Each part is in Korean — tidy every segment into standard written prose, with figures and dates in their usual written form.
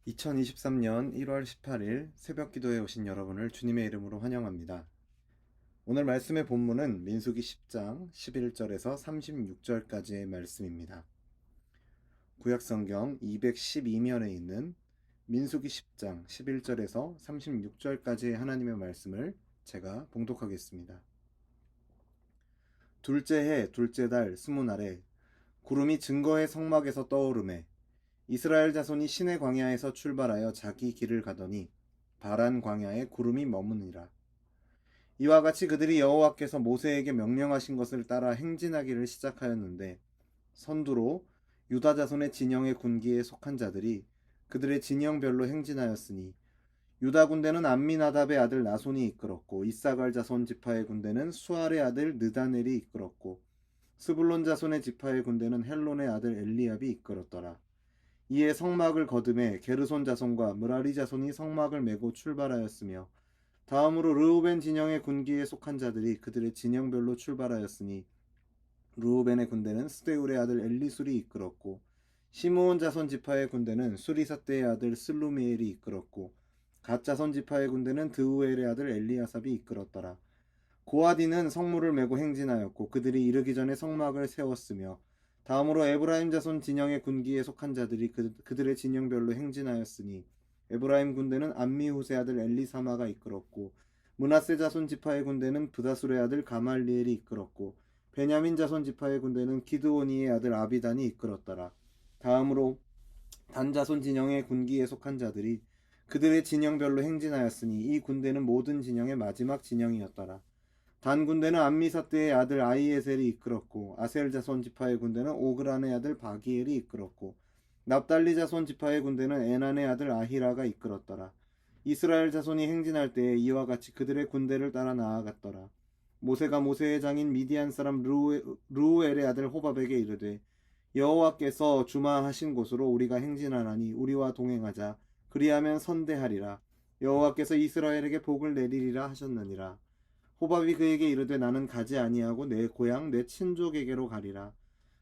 2023년 1월 18일 새벽 기도에 오신 여러분을 주님의 이름으로 환영합니다. 오늘 말씀의 본문은 민수기 10장 11절에서 36절까지의 말씀입니다. 구약성경 212면에 있는 민수기 10장 11절에서 36절까지의 하나님의 말씀을 제가 봉독하겠습니다. 둘째 해 둘째 달 스무 날에 구름이 증거의 성막에서 떠오르매 이스라엘 자손이 시내 광야에서 출발하여 자기 길을 가더니 바란 광야에 구름이 머무니라. 이와 같이 그들이 여호와께서 모세에게 명령하신 것을 따라 행진하기를 시작하였는데 선두로 유다 자손의 진영의 군기에 속한 자들이 그들의 진영별로 행진하였으니 유다 군대는 암미나답의 아들 나손이 이끌었고 이사갈 자손 지파의 군대는 수알의 아들 느다넬이 이끌었고 스불론 자손의 지파의 군대는 헬론의 아들 엘리압이 이끌었더라. 이에 성막을 거듭해 게르손 자손과 므라리 자손이 성막을 메고 출발하였으며 다음으로 르우벤 진영의 군기에 속한 자들이 그들의 진영별로 출발하였으니 르우벤의 군대는 스데울의 아들 엘리술이 이끌었고 시므온 자손 지파의 군대는 수리사떼의 아들 슬루미엘이 이끌었고 갓 자손 지파의 군대는 드우엘의 아들 엘리아삽이 이끌었더라. 고아디는 성물을 메고 행진하였고 그들이 이르기 전에 성막을 세웠으며 다음으로 에브라임 자손 진영의 군기에 속한 자들이 그들의 진영별로 행진하였으니 에브라임 군대는 암미후세 아들 엘리사마가 이끌었고 므낫세 자손 지파의 군대는 브다술의 아들 가말리엘이 이끌었고 베냐민 자손 지파의 군대는 기드오니의 아들 아비단이 이끌었더라. 다음으로 단 자손 진영의 군기에 속한 자들이 그들의 진영별로 행진하였으니 이 군대는 모든 진영의 마지막 진영이었더라. 단 군대는 암미사떼의 아들 아이에셀이 이끌었고 아셀 자손 지파의 군대는 오그란의 아들 바기엘이 이끌었고 납달리 자손 지파의 군대는 에난의 아들 아히라가 이끌었더라. 이스라엘 자손이 행진할 때에 이와 같이 그들의 군대를 따라 나아갔더라. 모세가 모세의 장인 미디안 사람 르우엘의 아들 호밥에게 이르되 여호와께서 주마하신 곳으로 우리가 행진하나니 우리와 동행하자. 그리하면 선대하리라. 여호와께서 이스라엘에게 복을 내리리라 하셨느니라. 호밥이 그에게 이르되 나는 가지 아니하고 내 고향 내 친족에게로 가리라.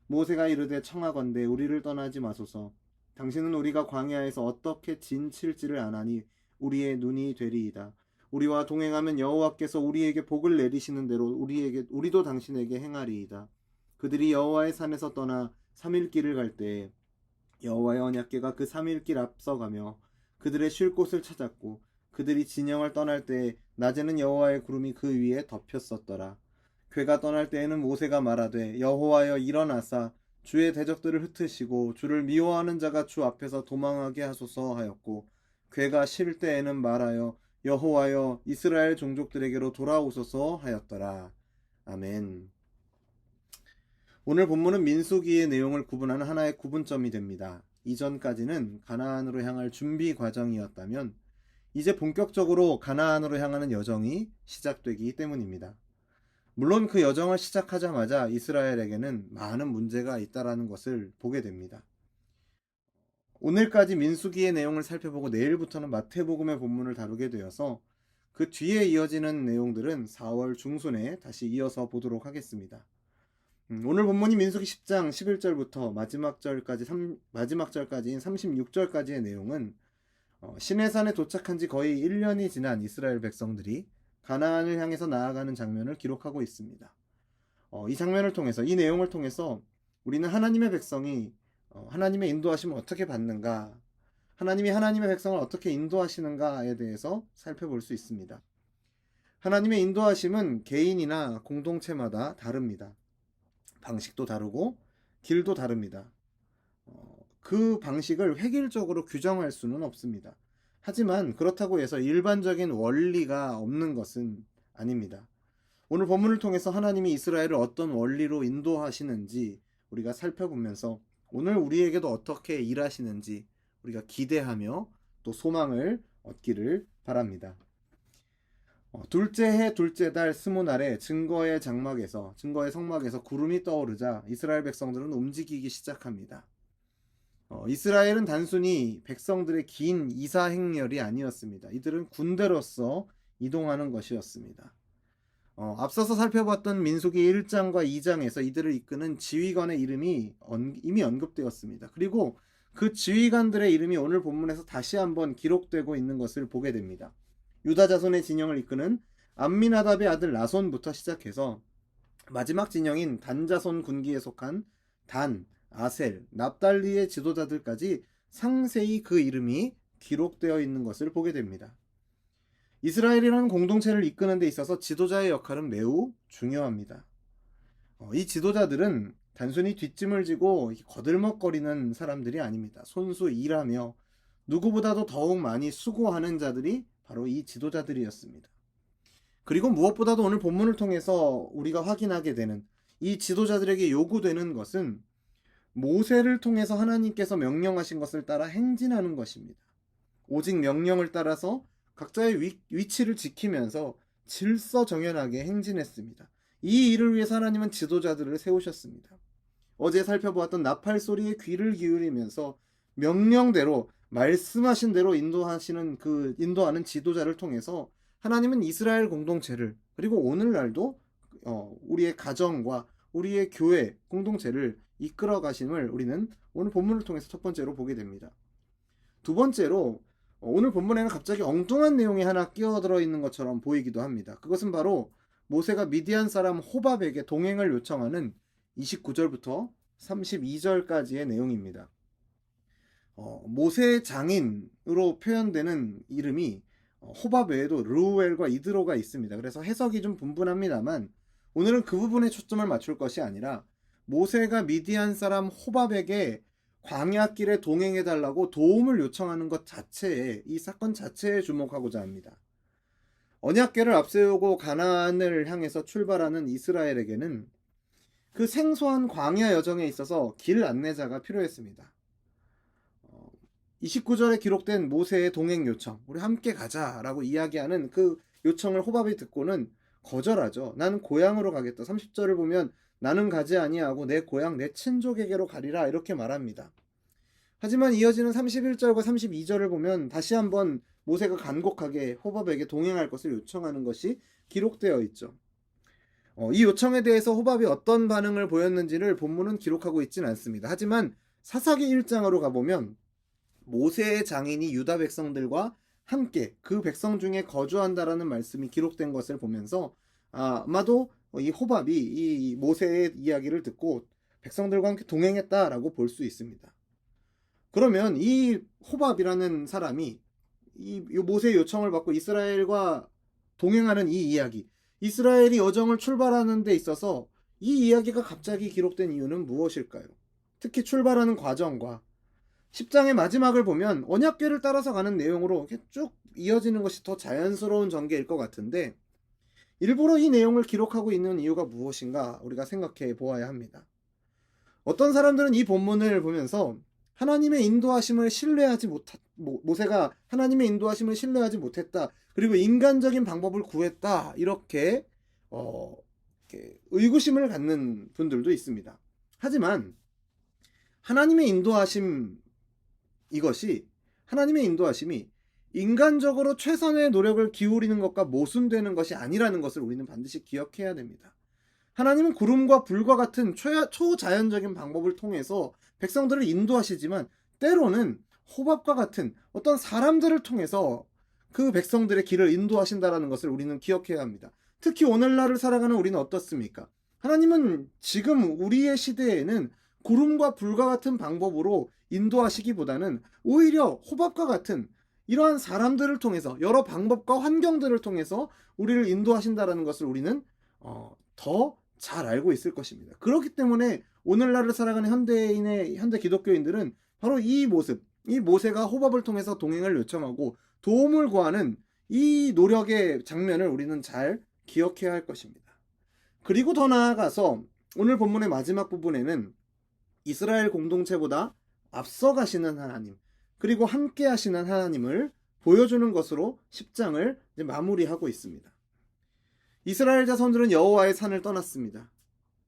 모세가 이르되 청하건대 우리를 떠나지 마소서. 당신은 우리가 광야에서 어떻게 진칠지를 아나니 우리의 눈이 되리이다. 우리와 동행하면 여호와께서 우리에게 복을 내리시는 대로 우리도 당신에게 행하리이다. 그들이 여호와의 산에서 떠나 3일 길을 갈 때에 여호와의 언약궤가 그 3일 길 앞서가며 그들의 쉴 곳을 찾았고 그들이 진영을 떠날 때에 낮에는 여호와의 구름이 그 위에 덮였었더라. 궤가 떠날 때에는 모세가 말하되 여호와여 일어나사 주의 대적들을 흩으시고 주를 미워하는 자가 주 앞에서 도망하게 하소서 하였고 궤가 쉴 때에는 말하여 여호와여 이스라엘 종족들에게로 돌아오소서 하였더라. 아멘. 오늘 본문은 민수기의 내용을 구분하는 하나의 구분점이 됩니다. 이전까지는 가나안으로 향할 준비 과정이었다면 이제 본격적으로 가나안으로 향하는 여정이 시작되기 때문입니다. 물론 그 여정을 시작하자마자 이스라엘에게는 많은 문제가 있다라는 것을 보게 됩니다. 오늘까지 민수기의 내용을 살펴보고 내일부터는 마태복음의 본문을 다루게 되어서 그 뒤에 이어지는 내용들은 4월 중순에 다시 이어서 보도록 하겠습니다. 오늘 본문이 민수기 10장 11절부터 마지막 절까지인 36절까지의 내용은 시내산에 도착한 지 거의 1년이 지난 이스라엘 백성들이 가나안을 향해서 나아가는 장면을 기록하고 있습니다. 이 장면을 통해서, 이 내용을 통해서 우리는 하나님의 백성이 하나님의 인도하심을 어떻게 받는가, 하나님이 하나님의 백성을 어떻게 인도하시는가에 대해서 살펴볼 수 있습니다. 하나님의 인도하심은 개인이나 공동체마다 다릅니다. 방식도 다르고 길도 다릅니다. 그 방식을 획일적으로 규정할 수는 없습니다. 하지만 그렇다고 해서 일반적인 원리가 없는 것은 아닙니다. 오늘 본문을 통해서 하나님이 이스라엘을 어떤 원리로 인도하시는지 우리가 살펴보면서 오늘 우리에게도 어떻게 일하시는지 우리가 기대하며 또 소망을 얻기를 바랍니다. 둘째 해 둘째 달 스무 날에 증거의 성막에서 구름이 떠오르자 이스라엘 백성들은 움직이기 시작합니다. 이스라엘은 단순히 백성들의 긴 이사 행렬이 아니었습니다. 이들은 군대로서 이동하는 것이었습니다. 앞서서 살펴봤던 민수기 1장과 2장에서 이들을 이끄는 지휘관의 이름이 이미 언급되었습니다. 그리고 그 지휘관들의 이름이 오늘 본문에서 다시 한번 기록되고 있는 것을 보게 됩니다. 유다 자손의 진영을 이끄는 암미나답의 아들 나손부터 시작해서 마지막 진영인 단 자손 군기에 속한 단, 아셀, 납달리의 지도자들까지 상세히 그 이름이 기록되어 있는 것을 보게 됩니다. 이스라엘이라는 공동체를 이끄는 데 있어서 지도자의 역할은 매우 중요합니다. 이 지도자들은 단순히 뒷짐을 지고 거들먹거리는 사람들이 아닙니다. 손수 일하며 누구보다도 더욱 많이 수고하는 자들이 바로 이 지도자들이었습니다. 그리고 무엇보다도 오늘 본문을 통해서 우리가 확인하게 되는 이 지도자들에게 요구되는 것은 모세를 통해서 하나님께서 명령하신 것을 따라 행진하는 것입니다. 오직 명령을 따라서 각자의 위치를 지키면서 질서정연하게 행진했습니다. 이 일을 위해서 하나님은 지도자들을 세우셨습니다. 어제 살펴보았던 나팔 소리에 귀를 기울이면서 명령대로 말씀하신 대로 인도하는 지도자를 통해서 하나님은 이스라엘 공동체를, 그리고 오늘날도 우리의 가정과 우리의 교회 공동체를 이끌어 가심을 우리는 오늘 본문을 통해서 첫 번째로 보게 됩니다. 두 번째로 오늘 본문에는 갑자기 엉뚱한 내용이 하나 끼어들어 있는 것처럼 보이기도 합니다. 그것은 바로 모세가 미디안 사람 호밥에게 동행을 요청하는 29절부터 32절까지의 내용입니다. 모세의 장인으로 표현되는 이름이 호밥 외에도 르우엘과 이드로가 있습니다. 그래서 해석이 좀 분분합니다만 오늘은 그 부분에 초점을 맞출 것이 아니라 모세가 미디안 사람 호밥에게 광야길에 동행해달라고 도움을 요청하는 것 자체에, 이 사건 자체에 주목하고자 합니다. 언약궤를 앞세우고 가나안을 향해서 출발하는 이스라엘에게는 그 생소한 광야 여정에 있어서 길 안내자가 필요했습니다. 29절에 기록된 모세의 동행 요청, 우리 함께 가자라고 이야기하는 그 요청을 호밥이 듣고는 거절하죠. 나는 고향으로 가겠다. 30절을 보면 나는 가지 아니하고 내 고향 내 친족에게로 가리라 이렇게 말합니다. 하지만 이어지는 31절과 32절을 보면 다시 한번 모세가 간곡하게 호밥에게 동행할 것을 요청하는 것이 기록되어 있죠. 이 요청에 대해서 호밥이 어떤 반응을 보였는지를 본문은 기록하고 있진 않습니다. 하지만 사사기 1장으로 가보면 모세의 장인이 유다 백성들과 함께 그 백성 중에 거주한다라는 말씀이 기록된 것을 보면서 아마도 이 호밥이 이 모세의 이야기를 듣고 백성들과 함께 동행했다라고 볼 수 있습니다. 그러면 이 호밥이라는 사람이 이 모세의 요청을 받고 이스라엘과 동행하는 이 이야기, 이스라엘이 여정을 출발하는 데 있어서 이 이야기가 갑자기 기록된 이유는 무엇일까요? 특히 출발하는 과정과 10장의 마지막을 보면 언약궤를 따라서 가는 내용으로 이렇게 쭉 이어지는 것이 더 자연스러운 전개일 것 같은데 일부러 이 내용을 기록하고 있는 이유가 무엇인가 우리가 생각해 보아야 합니다. 어떤 사람들은 이 본문을 보면서 하나님의 인도하심을 신뢰하지 모세가 하나님의 인도하심을 신뢰하지 못했다. 그리고 인간적인 방법을 구했다. 이렇게 의구심을 갖는 분들도 있습니다. 하지만 하나님의 인도하심이 인간적으로 최선의 노력을 기울이는 것과 모순되는 것이 아니라는 것을 우리는 반드시 기억해야 됩니다. 하나님은 구름과 불과 같은 초자연적인 방법을 통해서 백성들을 인도하시지만 때로는 호밥과 같은 어떤 사람들을 통해서 그 백성들의 길을 인도하신다는 것을 우리는 기억해야 합니다. 특히 오늘날을 살아가는 우리는 어떻습니까? 하나님은 지금 우리의 시대에는 구름과 불과 같은 방법으로 인도하시기보다는 오히려 호밥과 같은 이러한 사람들을 통해서 여러 방법과 환경들을 통해서 우리를 인도하신다는 것을 우리는 더 잘 알고 있을 것입니다. 그렇기 때문에 오늘날을 살아가는 현대 기독교인들은 바로 이 모습, 이 모세가 호밥을 통해서 동행을 요청하고 도움을 구하는 이 노력의 장면을 우리는 잘 기억해야 할 것입니다. 그리고 더 나아가서 오늘 본문의 마지막 부분에는 이스라엘 공동체보다 앞서 가시는 하나님, 그리고 함께 하시는 하나님을 보여주는 것으로 10장을 마무리하고 있습니다. 이스라엘 자손들은 여호와의 산을 떠났습니다.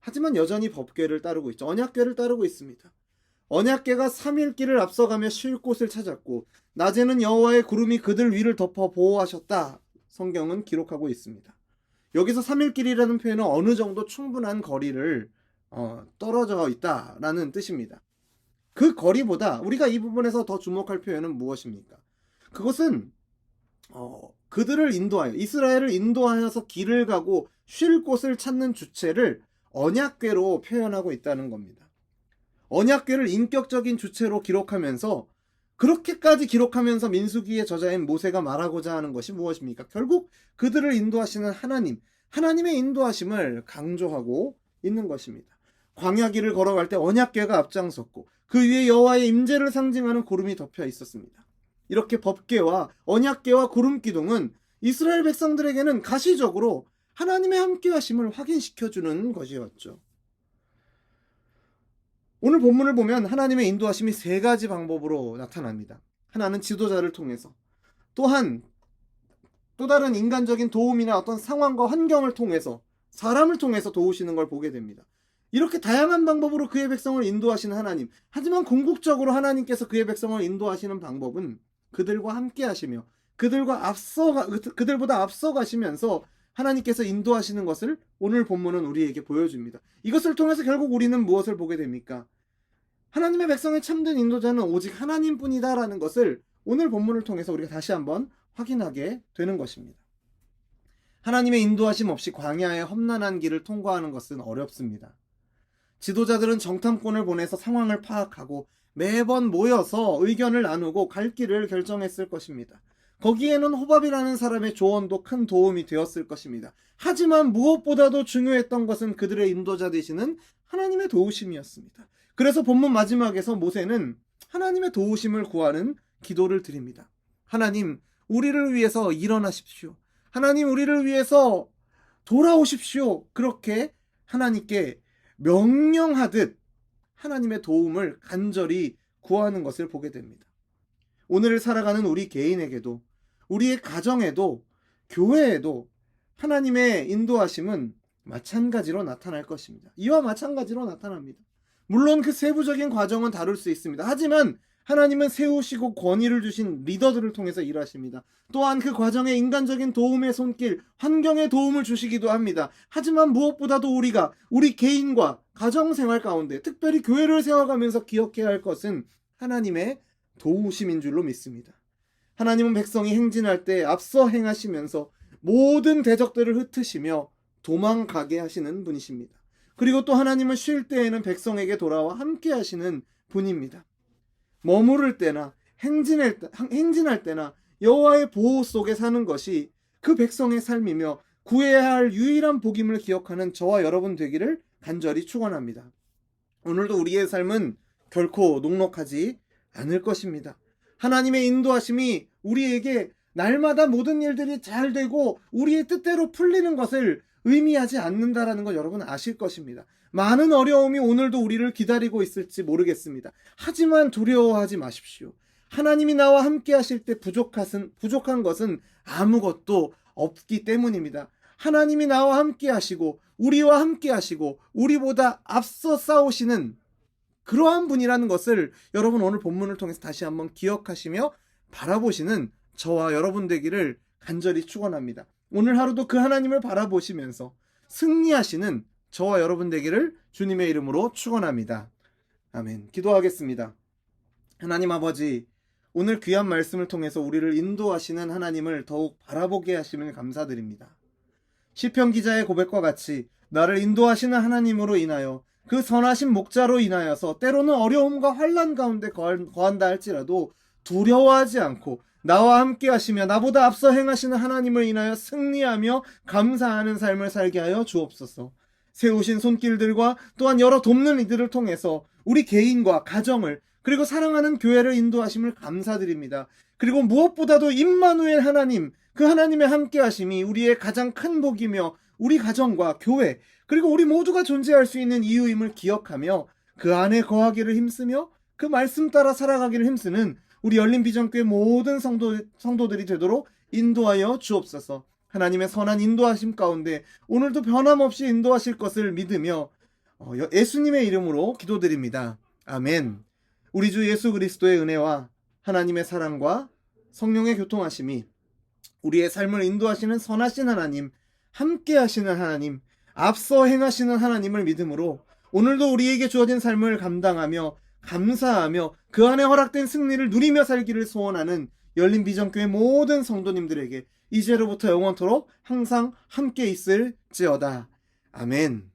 하지만 여전히 법궤를 따르고 있죠. 언약궤를 따르고 있습니다. 언약궤가 3일 길을 앞서가며 쉴 곳을 찾았고 낮에는 여호와의 구름이 그들 위를 덮어 보호하셨다. 성경은 기록하고 있습니다. 여기서 3일 길이라는 표현은 어느 정도 충분한 거리를 떨어져 있다라는 뜻입니다. 그 거리보다 우리가 이 부분에서 더 주목할 표현은 무엇입니까? 그것은 그들을 인도하여, 이스라엘을 인도하여서 길을 가고 쉴 곳을 찾는 주체를 언약궤로 표현하고 있다는 겁니다. 언약궤를 인격적인 주체로 기록하면서, 그렇게까지 기록하면서 민수기의 저자인 모세가 말하고자 하는 것이 무엇입니까? 결국 그들을 인도하시는 하나님의 인도하심을 강조하고 있는 것입니다. 광야길을 걸어갈 때 언약궤가 앞장섰고 그 위에 여호와의 임재를 상징하는 구름이 덮여 있었습니다. 이렇게 법궤와 언약궤와 구름 기둥은 이스라엘 백성들에게는 가시적으로 하나님의 함께하심을 확인시켜주는 것이었죠. 오늘 본문을 보면 하나님의 인도하심이 세 가지 방법으로 나타납니다. 하나는 지도자를 통해서, 또한 또 다른 인간적인 도움이나 어떤 상황과 환경을 통해서, 사람을 통해서 도우시는 걸 보게 됩니다. 이렇게 다양한 방법으로 그의 백성을 인도하시는 하나님, 하지만 궁극적으로 하나님께서 그의 백성을 인도하시는 방법은 그들과 함께 하시며 그들보다 앞서 가시면서 하나님께서 인도하시는 것을 오늘 본문은 우리에게 보여줍니다. 이것을 통해서 결국 우리는 무엇을 보게 됩니까? 하나님의 백성의 참된 인도자는 오직 하나님뿐이다라는 것을 오늘 본문을 통해서 우리가 다시 한번 확인하게 되는 것입니다. 하나님의 인도하심 없이 광야의 험난한 길을 통과하는 것은 어렵습니다. 지도자들은 정탐꾼을 보내서 상황을 파악하고 매번 모여서 의견을 나누고 갈 길을 결정했을 것입니다. 거기에는 호밥이라는 사람의 조언도 큰 도움이 되었을 것입니다. 하지만 무엇보다도 중요했던 것은 그들의 인도자 되시는 하나님의 도우심이었습니다. 그래서 본문 마지막에서 모세는 하나님의 도우심을 구하는 기도를 드립니다. 하나님, 우리를 위해서 일어나십시오. 하나님, 우리를 위해서 돌아오십시오. 그렇게 하나님께 명령하듯 하나님의 도움을 간절히 구하는 것을 보게 됩니다. 오늘을 살아가는 우리 개인에게도, 우리의 가정에도, 교회에도 하나님의 인도하심은 마찬가지로 나타날 것입니다. 이와 마찬가지로 나타납니다. 물론 그 세부적인 과정은 다룰 수 있습니다. 하지만 하나님은 세우시고 권위를 주신 리더들을 통해서 일하십니다. 또한 그 과정에 인간적인 도움의 손길, 환경의 도움을 주시기도 합니다. 하지만 무엇보다도 우리 개인과 가정생활 가운데, 특별히 교회를 세워가면서 기억해야 할 것은 하나님의 도우심인 줄로 믿습니다. 하나님은 백성이 행진할 때 앞서 행하시면서 모든 대적들을 흩으시며 도망가게 하시는 분이십니다. 그리고 또 하나님은 쉴 때에는 백성에게 돌아와 함께 하시는 분입니다. 머무를 때나 행진할 때나 여호와의 보호 속에 사는 것이 그 백성의 삶이며 구해야 할 유일한 복임을 기억하는 저와 여러분 되기를 간절히 축원합니다. 오늘도 우리의 삶은 결코 녹록하지 않을 것입니다. 하나님의 인도하심이 우리에게 날마다 모든 일들이 잘 되고 우리의 뜻대로 풀리는 것을 의미하지 않는다라는 걸 여러분 아실 것입니다. 많은 어려움이 오늘도 우리를 기다리고 있을지 모르겠습니다. 하지만 두려워하지 마십시오. 하나님이 나와 함께 하실 때 부족한 것은 아무것도 없기 때문입니다. 하나님이 나와 함께 하시고 우리와 함께 하시고 우리보다 앞서 싸우시는 그러한 분이라는 것을 여러분 오늘 본문을 통해서 다시 한번 기억하시며 바라보시는 저와 여러분 되기를 간절히 축원합니다. 오늘 하루도 그 하나님을 바라보시면서 승리하시는 저와 여러분 되기를 주님의 이름으로 축원합니다. 아멘. 기도하겠습니다. 하나님 아버지, 오늘 귀한 말씀을 통해서 우리를 인도하시는 하나님을 더욱 바라보게 하심을 감사드립니다. 시편 기자의 고백과 같이 나를 인도하시는 하나님으로 인하여 그 선하신 목자로 인하여서 때로는 어려움과 환난 가운데 거한다 할지라도 두려워하지 않고 나와 함께 하시며 나보다 앞서 행하시는 하나님을 인하여 승리하며 감사하는 삶을 살게 하여 주옵소서. 세우신 손길들과 또한 여러 돕는 이들을 통해서 우리 개인과 가정을 그리고 사랑하는 교회를 인도하심을 감사드립니다. 그리고 무엇보다도 임마누엘 하나님, 그 하나님의 함께 하심이 우리의 가장 큰 복이며 우리 가정과 교회 그리고 우리 모두가 존재할 수 있는 이유임을 기억하며 그 안에 거하기를 힘쓰며 그 말씀 따라 살아가기를 힘쓰는 우리 열린비전교회 모든 성도들이 되도록 인도하여 주옵소서. 하나님의 선한 인도하심 가운데 오늘도 변함없이 인도하실 것을 믿으며 예수님의 이름으로 기도드립니다. 아멘. 우리 주 예수 그리스도의 은혜와 하나님의 사랑과 성령의 교통하심이 우리의 삶을 인도하시는 선하신 하나님, 함께 하시는 하나님, 앞서 행하시는 하나님을 믿음으로 오늘도 우리에게 주어진 삶을 감당하며 감사하며 그 안에 허락된 승리를 누리며 살기를 소원하는 열린 비전교회 모든 성도님들에게 이제로부터 영원토록 항상 함께 있을지어다. 아멘.